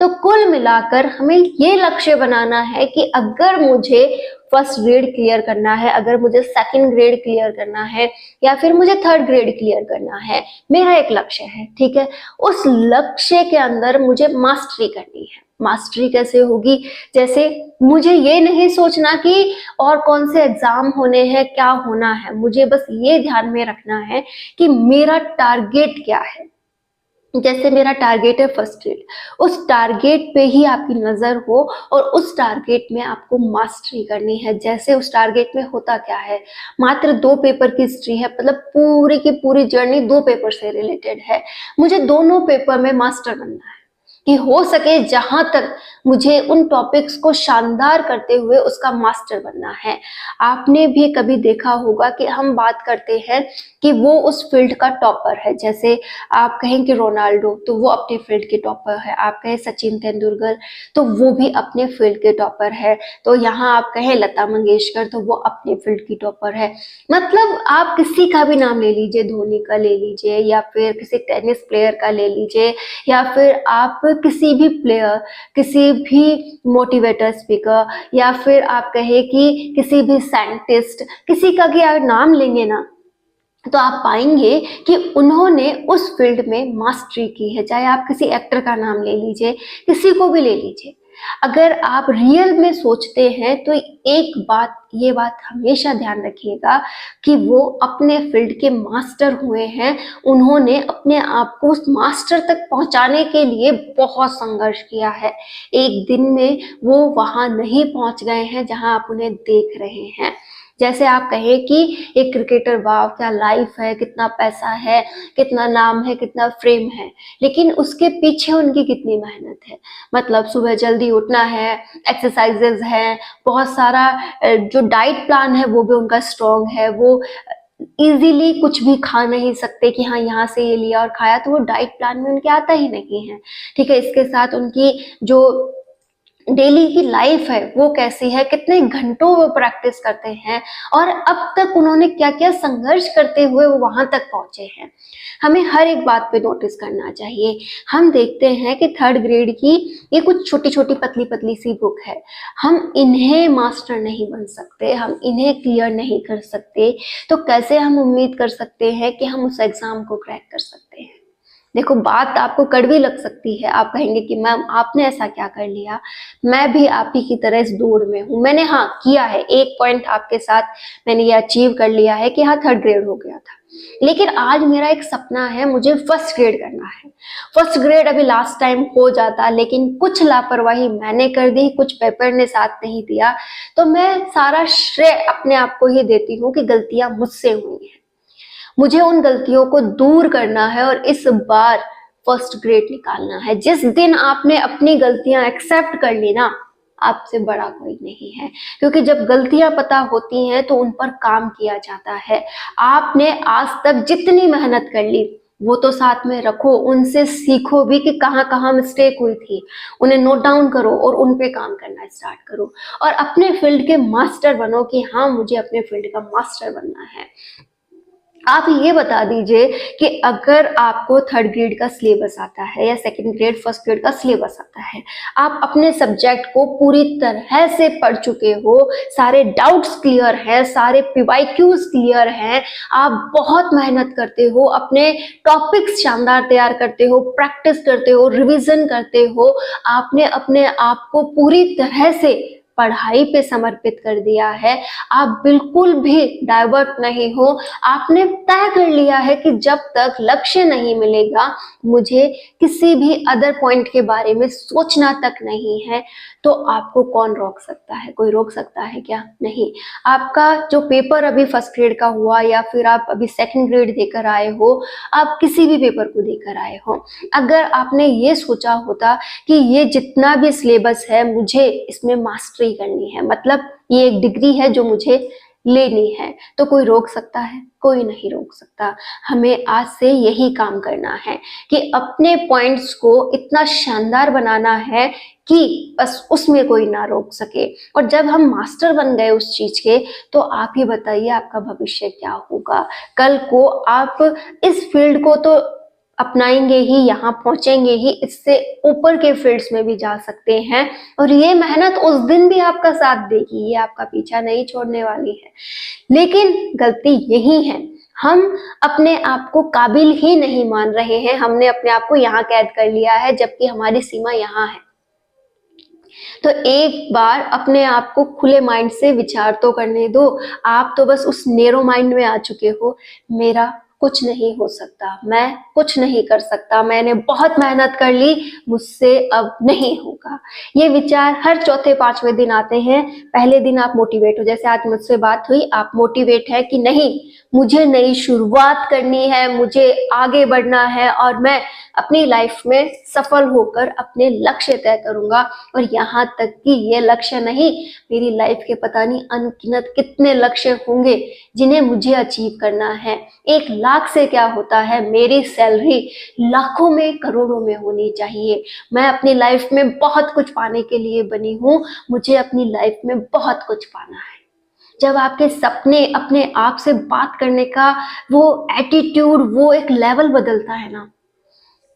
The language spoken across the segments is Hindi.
तो कुल मिलाकर हमें ये लक्ष्य बनाना है कि अगर मुझे फर्स्ट ग्रेड क्लियर करना है, अगर मुझे सेकंड ग्रेड क्लियर करना है, या फिर मुझे थर्ड ग्रेड क्लियर करना है, मेरा एक लक्ष्य है, ठीक है। उस लक्ष्य के अंदर मुझे मास्टरी करनी है। मास्टरी कैसे होगी? जैसे मुझे ये नहीं सोचना कि और कौन से एग्जाम होने हैं, क्या होना है, मुझे बस ये ध्यान में रखना है कि मेरा टारगेट क्या है। जैसे मेरा टारगेट है फर्स्ट ग्रेड, उस टारगेट पे ही आपकी नजर हो और उस टारगेट में आपको मास्टरी करनी है। जैसे उस टारगेट में होता क्या है, मात्र 2 पेपर की हिस्ट्री है, मतलब पूरी की पूरी जर्नी 2 पेपर से रिलेटेड है। मुझे दोनों पेपर में मास्टर बनना है कि हो सके जहां तक मुझे उन टॉपिक्स को शानदार करते हुए उसका मास्टर बनना है। आपने भी कभी देखा होगा कि हम बात करते हैं कि वो उस फील्ड का टॉपर है। जैसे आप कहें कि रोनाल्डो, तो वो अपने फील्ड के टॉपर है। आप कहें सचिन तेंदुलकर, तो वो भी अपने फील्ड के टॉपर है। तो यहाँ आप कहें लता मंगेशकर, तो वो अपने फील्ड की टॉपर है। मतलब आप किसी का भी नाम ले लीजिए, धोनी का ले लीजिए, या फिर किसी टेनिस प्लेयर का ले लीजिए, या फिर आप किसी भी प्लेयर, किसी भी मोटिवेटर स्पीकर, या फिर आप कहें कि किसी भी साइंटिस्ट, किसी का भी आप नाम लेंगे ना, तो आप पाएंगे कि उन्होंने उस फील्ड में मास्टरी की है। चाहे आप किसी एक्टर का नाम ले लीजिए, किसी को भी ले लीजिए। अगर आप रियल में सोचते हैं तो ये बात हमेशा ध्यान रखिएगा कि वो अपने फील्ड के मास्टर हुए हैं। उन्होंने अपने आप को उस मास्टर तक पहुंचाने के लिए बहुत संघर्ष किया है। एक दिन में वो वहां नहीं पहुंच गए हैं जहां आप उन्हें देख रहे हैं। जैसे आप कहें कि एक क्रिकेटर, वाह क्या लाइफ है, कितना पैसा है, कितना नाम है, कितना फ्रेम है, लेकिन उसके पीछे उनकी कितनी मेहनत है। मतलब सुबह जल्दी उठना है, एक्सरसाइजेज हैं, बहुत सारा जो डाइट प्लान है वो भी उनका स्ट्रॉन्ग है। वो इजीली कुछ भी खा नहीं सकते कि हाँ यहाँ से ये लिया और खाया, तो वो डाइट प्लान में उनके आता ही नहीं है, ठीक है। इसके साथ उनकी जो डेली की लाइफ है वो कैसी है, कितने घंटों वो प्रैक्टिस करते हैं, और अब तक उन्होंने क्या क्या संघर्ष करते हुए वो वहां तक पहुंचे हैं। हमें हर एक बात पे नोटिस करना चाहिए। हम देखते हैं कि थर्ड ग्रेड की ये कुछ छोटी छोटी पतली पतली सी बुक है, हम इन्हें मास्टर नहीं बन सकते, हम इन्हें क्लियर नहीं कर सकते, तो कैसे हम उम्मीद कर सकते हैं कि हम उस एग्जाम को क्रैक कर सकते हैं। देखो, बात आपको कड़वी लग सकती है, आप कहेंगे कि मैम आपने ऐसा क्या कर लिया, मैं भी आप ही की तरह इस दौड़ में हूँ। मैंने हाँ किया है, एक पॉइंट आपके साथ मैंने ये अचीव कर लिया है कि हाँ थर्ड ग्रेड हो गया था, लेकिन आज मेरा एक सपना है, मुझे फर्स्ट ग्रेड करना है। फर्स्ट ग्रेड अभी लास्ट टाइम हो जाता, लेकिन कुछ लापरवाही मैंने कर दी, कुछ पेपर ने साथ नहीं दिया, तो मैं सारा श्रेय अपने आप को ही देती हूँ कि गलतियां मुझसे हुई हैं। मुझे उन गलतियों को दूर करना है और इस बार फर्स्ट ग्रेड निकालना है। जिस दिन आपने अपनी गलतियां एक्सेप्ट कर ली ना, आपसे बड़ा कोई नहीं है, क्योंकि जब गलतियां पता होती हैं तो उन पर काम किया जाता है। आपने आज तक जितनी मेहनत कर ली वो तो साथ में रखो, उनसे सीखो भी कि कहाँ कहाँ मिस्टेक हुई थी, उन्हें नोट डाउन करो और उन पे काम करना स्टार्ट करो, और अपने फील्ड के मास्टर बनो कि हाँ मुझे अपने फील्ड का मास्टर बनना है। आप ये बता दीजिए कि अगर आपको थर्ड ग्रेड का सिलेबस आता है या सेकंड ग्रेड फर्स्ट ग्रेड का सिलेबस आता है, आप अपने सब्जेक्ट को पूरी तरह से पढ़ चुके हो, सारे डाउट्स क्लियर हैं, सारे पीवाईक्यूज क्लियर हैं, आप बहुत मेहनत करते हो, अपने टॉपिक्स शानदार तैयार करते हो, प्रैक्टिस करते हो, रिविजन करते हो, आपने अपने आप को पूरी तरह से पढ़ाई पे समर्पित कर दिया है, आप बिल्कुल भी डाइवर्ट नहीं हो, आपने तय कर लिया है कि जब तक लक्ष्य नहीं मिलेगा मुझे किसी भी अदर पॉइंट के बारे में सोचना तक नहीं है, तो आपको कौन रोक सकता है? कोई रोक सकता है क्या? नहीं। आपका जो पेपर अभी फर्स्ट ग्रेड का हुआ या फिर आप अभी सेकंड ग्रेड देकर आए हो, आप किसी भी पेपर को देकर आए हो, अगर आपने ये सोचा होता कि ये जितना भी सिलेबस है मुझे इसमें मास्टरी करनी है, मतलब ये एक डिग्री है जो मुझे लेनी है, तो कोई रोक सकता है? कोई नहीं रोक सकता। हमें आज से यही काम करना है कि अपने पॉइंट्स को इतना शानदार बनाना है कि बस उसमें कोई ना रोक सके। और जब हम मास्टर बन गए उस चीज के, तो आप ही बताइए आपका भविष्य क्या होगा। कल को आप इस फील्ड को तो अपनाएंगे ही, यहाँ पहुंचेंगे ही, इससे ऊपर के फील्ड्स में भी जा सकते हैं। और ये मेहनत उस दिन भी आपका साथ देगी, ये आपका पीछा नहीं छोड़ने वाली है। लेकिन गलती यही है, हम अपने आप को काबिल ही नहीं मान रहे हैं, हमने अपने आप को यहाँ कैद कर लिया है जबकि हमारी सीमा यहाँ है। तो एक बार अपने आप को खुले माइंड से विचार तो करने दो। आप तो बस उस नेरो माइंड में आ चुके हो, मेरा कुछ नहीं हो सकता, मैं कुछ नहीं कर सकता, मैंने बहुत मेहनत कर ली, मुझसे अब नहीं होगा। ये विचार हर चौथे पांचवें दिन आते हैं। पहले दिन आप मोटिवेट हो, जैसे आज मुझसे बात हुई, आप मोटिवेट है कि नहीं, मुझे नई शुरुआत करनी है, मुझे आगे बढ़ना है और मैं अपनी लाइफ में सफल होकर अपने लक्ष्य तय करूंगा। और यहाँ तक कि ये लक्ष्य नहीं, मेरी लाइफ के पता नहीं अनगिनत कितने लक्ष्य होंगे जिन्हें मुझे अचीव करना है। 1 लाख से क्या होता है, मेरी सैलरी लाखों में करोड़ों में होनी चाहिए। मैं अपनी लाइफ में बहुत कुछ पाने के लिए बनी हूँ, मुझे अपनी लाइफ में बहुत कुछ पाना है। जब आपके सपने अपने आप से बात करने का वो एटीट्यूड, वो एक लेवल बदलता है ना,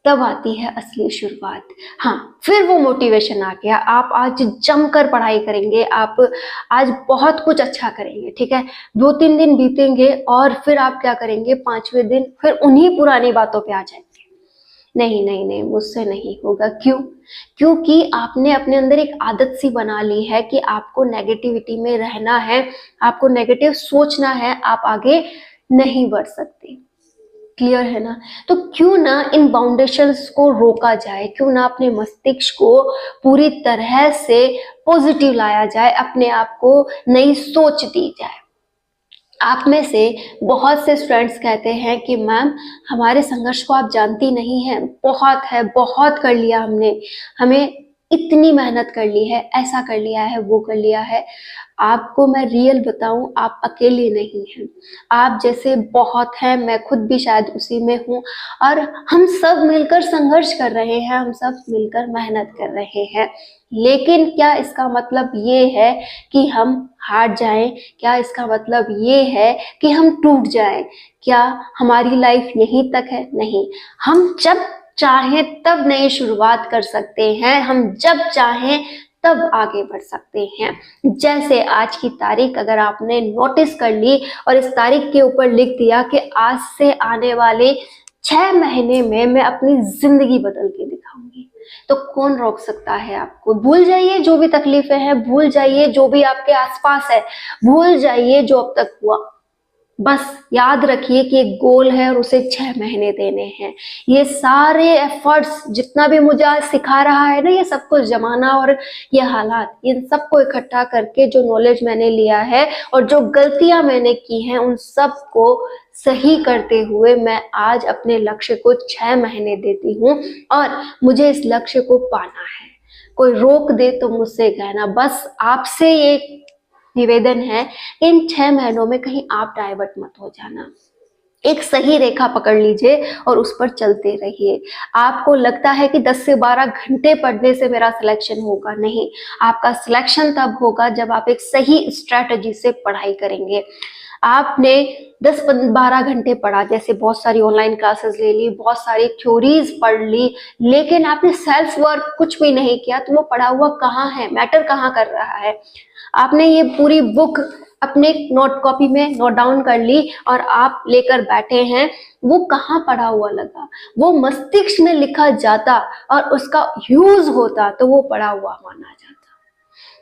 तब आती है असली शुरुआत। हाँ, फिर वो मोटिवेशन आ गया, आप आज जमकर पढ़ाई करेंगे, आप आज बहुत कुछ अच्छा करेंगे, ठीक है। 2-3 दिन बीतेंगे और फिर आप क्या करेंगे, 5वें दिन फिर उन्हीं पुरानी बातों पे आ जाएंगे, नहीं नहीं नहीं, मुझसे नहीं होगा। क्यों? क्योंकि आपने अपने अंदर एक आदत सी बना ली है कि आपको नेगेटिविटी में रहना है, आपको नेगेटिव सोचना है, आप आगे नहीं बढ़ सकते। क्लियर है ना? तो क्यों ना इन बाउंडेशंस को रोका जाए, क्यों ना अपने मस्तिष्क को पूरी तरह से पॉजिटिव लाया जाए, अपने आप को नई सोच दी जाए। आप में से बहुत से स्टूडेंट्स कहते हैं कि मैम, हमारे संघर्ष को आप जानती नहीं हैं, बहुत है, बहुत कर लिया हमने, हमें इतनी मेहनत कर ली है, ऐसा कर लिया है, वो कर लिया है। आपको मैं रियल बताऊं, आप अकेले नहीं हैं, आप जैसे बहुत हैं, मैं खुद भी शायद उसी में हूँ। और हम सब मिलकर संघर्ष कर रहे हैं, हम सब मिलकर मेहनत कर रहे हैं। लेकिन क्या इसका मतलब ये है कि हम हार जाएं? क्या इसका मतलब ये है कि हम टूट जाएं? क्या हमारी लाइफ यहीं तक है? नहीं, हम जब चाहें तब नई शुरुआत कर सकते हैं, हम जब चाहें तब आगे बढ़ सकते हैं। जैसे आज की तारीख अगर आपने नोटिस कर ली और इस तारीख के ऊपर लिख दिया कि आज से आने वाले 6 महीने में मैं अपनी जिंदगी बदल के दिखाऊंगी, तो कौन रोक सकता है आपको? भूल जाइए जो भी तकलीफें हैं, भूल जाइए जो भी आपके आसपास है, भूल जाइए जो अब तक हुआ। बस याद रखिए कि एक गोल है और उसे 6 महीने देने हैं। ये सारे एफर्ट्स जितना भी मुझे आज सिखा रहा है ना, ये सब कुछ जमाना और ये हालात, इन सबको इकट्ठा करके जो नॉलेज मैंने लिया है और जो गलतियां मैंने की हैं, उन सब को सही करते हुए मैं आज अपने लक्ष्य को 6 महीने देती हूँ और मुझे इस लक्ष्य को पाना है। कोई रोक दे तो मुझसे कहना। बस आपसे ये निवेदन है, इन 6 महीनों में कहीं आप डाइवर्ट मत हो जाना। एक सही रेखा पकड़ लीजिए और उस पर चलते रहिए। आपको लगता है कि 10 से 12 घंटे पढ़ने से मेरा सिलेक्शन होगा, नहीं, आपका सिलेक्शन तब होगा जब आप एक सही स्ट्रैटेजी से पढ़ाई करेंगे। आपने 10-12 घंटे पढ़ा, जैसे बहुत सारी ऑनलाइन क्लासेस ले ली, बहुत सारी थ्योरीज पढ़ ली, लेकिन आपने सेल्फ वर्क कुछ भी नहीं किया, तो वो पढ़ा हुआ कहाँ है, मैटर कहाँ कर रहा है? आपने ये पूरी बुक अपने नोट कॉपी में नोट डाउन कर ली और आप लेकर बैठे हैं, वो कहाँ पढ़ा हुआ लगा? वो मस्तिष्क में लिखा जाता और उसका यूज होता तो वो पढ़ा हुआ माना जाता।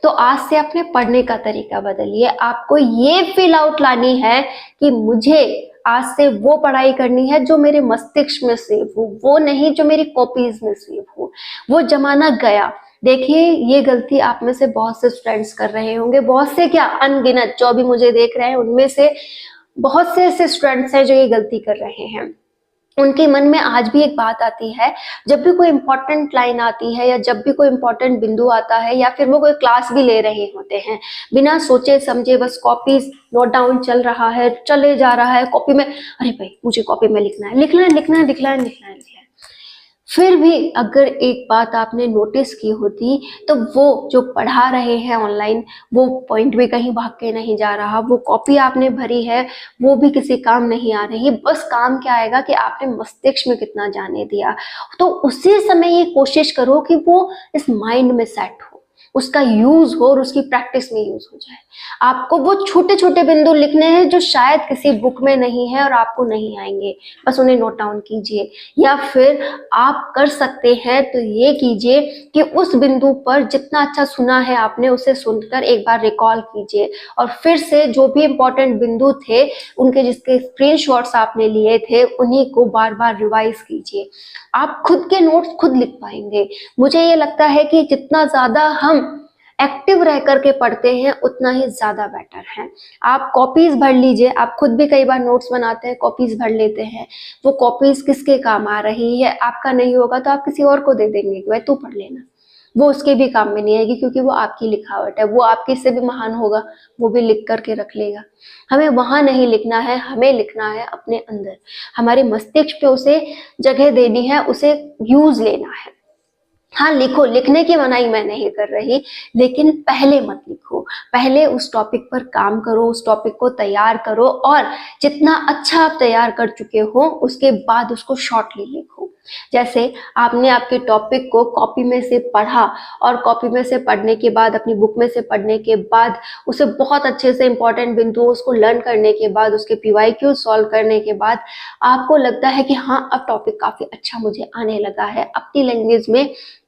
तो आज से अपने पढ़ने का तरीका बदलिए। आपको ये फील आउट लानी है कि मुझे आज से वो पढ़ाई करनी है जो मेरे मस्तिष्क में सेव हो, वो नहीं जो मेरी कॉपीज में सेव हो। वो जमाना गया। देखिए, ये गलती आप में से बहुत से स्टूडेंट्स कर रहे होंगे, बहुत से क्या, अनगिनत जो भी मुझे देख रहे हैं उनमें से बहुत से ऐसे स्टूडेंट्स हैं जो ये गलती कर रहे हैं। उनके मन में आज भी एक बात आती है, जब भी कोई इंपॉर्टेंट लाइन आती है या जब भी कोई इंपॉर्टेंट बिंदु आता है या फिर वो कोई क्लास भी ले रहे होते हैं, बिना सोचे समझे बस कॉपीज नोट डाउन चल रहा है, चले जा रहा है कॉपी में, अरे भाई मुझे कॉपी में लिखना है, लिखना है, लिखना है, लिखना है, लिखना है, लिखना है। फिर भी अगर एक बात आपने नोटिस की होती तो वो जो पढ़ा रहे हैं ऑनलाइन, वो पॉइंट भी कहीं भाग के नहीं जा रहा, वो कॉपी आपने भरी है वो भी किसी काम नहीं आ रही, बस काम क्या आएगा कि आपने मस्तिष्क में कितना जाने दिया। तो उसी समय ये कोशिश करो कि वो इस माइंड में सेट हो, उसका यूज हो और उसकी प्रैक्टिस में यूज हो जाए। आपको वो छोटे छोटे बिंदु लिखने हैं जो शायद किसी बुक में नहीं है और आपको नहीं आएंगे, बस उन्हें नोट डाउन कीजिए। या फिर आप कर सकते हैं तो ये कीजिए कि उस बिंदु पर जितना अच्छा सुना है आपने उसे सुनकर एक बार रिकॉल कीजिए और फिर से जो भी इंपॉर्टेंट बिंदु थे उनके जिसके स्क्रीनशॉट्स आपने लिए थे उन्हीं को बार बार रिवाइज कीजिए। आप खुद के नोट्स खुद लिख पाएंगे। मुझे ये लगता है कि जितना ज्यादा हम एक्टिव रह करके पढ़ते हैं उतना ही ज्यादा बेटर है। आप कॉपीज भर लीजिए, आप खुद भी कई बार नोट्स बनाते हैं, कॉपीज भर लेते हैं, वो कॉपीज किसके काम आ रही है, आपका नहीं होगा तो आप किसी और को दे देंगे कि भाई तू पढ़ लेना, वो उसके भी काम में नहीं आएगी क्योंकि वो आपकी लिखावट है, वो आपके से भी महान होगा, वो भी लिख करके रख लेगा। हमें वहां नहीं लिखना है, हमें लिखना है अपने अंदर, हमारे मस्तिष्क पे उसे जगह देनी है, उसे यूज लेना है। हाँ लिखो, लिखने की मनाही मैं नहीं कर रही, लेकिन पहले मत लिखो, पहले उस टॉपिक पर काम करो, उस टॉपिक को तैयार करो और जितना अच्छा आप तैयार कर चुके हो उसके बाद उसको शॉर्टली लिखो। जैसे आपने आपके टॉपिक को कॉपी में से पढ़ा और कॉपी में से पढ़ने के बाद, अपनी बुक में से पढ़ने के बाद, उसे बहुत अच्छे से इंपॉर्टेंट बिंदु उसको लर्न करने के बाद, उसके पीवाईक्यू सॉल्व करने के बाद आपको लगता है कि हाँ अब टॉपिक काफी अच्छा मुझे आने लगा है, अपनी लैंग्वेज में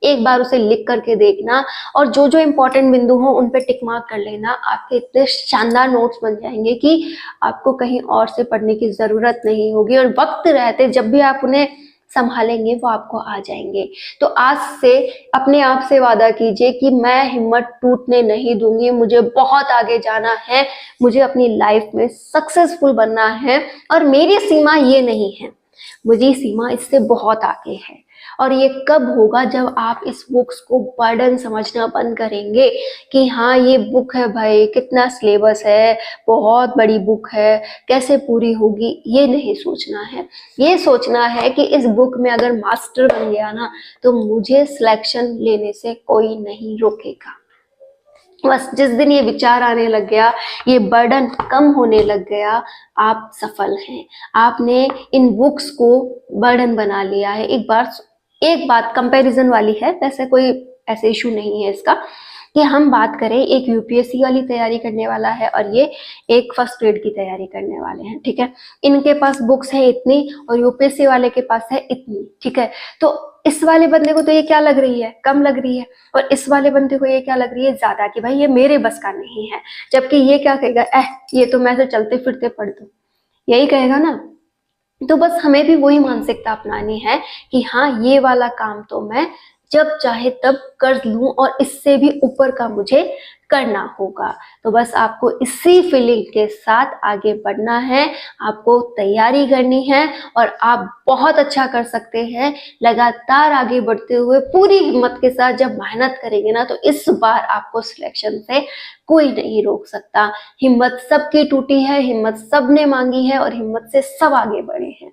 एक बार उसे लिख करके देखना और जो जो इंपॉर्टेंट बिंदु हो उन पे टिक मार्क कर लेना। आपके इतने शानदार नोट्स बन जाएंगे कि आपको कहीं और से पढ़ने की जरूरत नहीं होगी और वक्त रहते जब भी आप उन्हें संभालेंगे वो आपको आ जाएंगे। तो आज से अपने आप से वादा कीजिए कि मैं हिम्मत टूटने नहीं दूंगी, मुझे बहुत आगे जाना है, मुझे अपनी लाइफ में सक्सेसफुल बनना है और मेरी सीमा ये नहीं है, मुझे सीमा इससे बहुत आगे है। और ये कब होगा, जब आप इस बुक्स को बर्डन समझना बंद करेंगे कि हाँ ये बुक है भाई, कितना सिलेबस है, बहुत बड़ी बुक है, कैसे पूरी होगी, ये नहीं सोचना है। ये सोचना है कि इस बुक में अगर मास्टर बन गया ना तो मुझे सिलेक्शन लेने से कोई नहीं रोकेगा। बस जिस दिन ये विचार आने लग गया, ये बर्डन कम होने लग गया, आप सफल हैं। आपने इन बुक्स को बर्डन बना लिया है। एक बात कंपैरिजन वाली है, वैसे कोई ऐसे इशू नहीं है इसका, कि हम बात करें एक यूपीएससी वाली तैयारी करने वाला है और ये एक फर्स्ट ग्रेड की तैयारी करने वाले हैं, ठीक है। इनके पास बुक्स है इतनी और यूपीएससी वाले के पास है इतनी, ठीक है। तो इस वाले बंदे को तो ये क्या लग रही है, कम लग रही है, और इस वाले बंदे को ये क्या लग रही है, ज्यादा, कि भाई ये मेरे बस का नहीं है। जबकि ये क्या कहेगा, ये तो मैं तो चलते फिरते पढ़ दूं, यही कहेगा ना। तो बस हमें भी वही मानसिकता अपनानी है कि हाँ ये वाला काम तो मैं जब चाहे तब कर लूं और इससे भी ऊपर का मुझे करना होगा। तो बस आपको इसी फीलिंग के साथ आगे बढ़ना है, आपको तैयारी करनी है और आप बहुत अच्छा कर सकते हैं। लगातार आगे बढ़ते हुए पूरी हिम्मत के साथ जब मेहनत करेंगे ना तो इस बार आपको सिलेक्शन से कोई नहीं रोक सकता। हिम्मत सबकी टूटी है, हिम्मत सबने मांगी है और हिम्मत से सब आगे बढ़े हैं।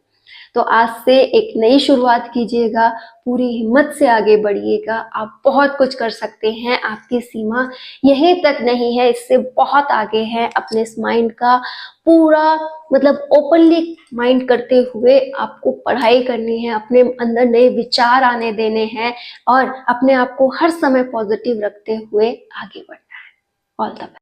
तो आज से एक नई शुरुआत कीजिएगा, पूरी हिम्मत से आगे बढ़िएगा, आप बहुत कुछ कर सकते हैं। आपकी सीमा यहीं तक नहीं है, इससे बहुत आगे है। अपने इस माइंड का पूरा मतलब ओपनली माइंड करते हुए आपको पढ़ाई करनी है, अपने अंदर नए विचार आने देने हैं और अपने आप को हर समय पॉजिटिव रखते हुए आगे बढ़ना है। All the best.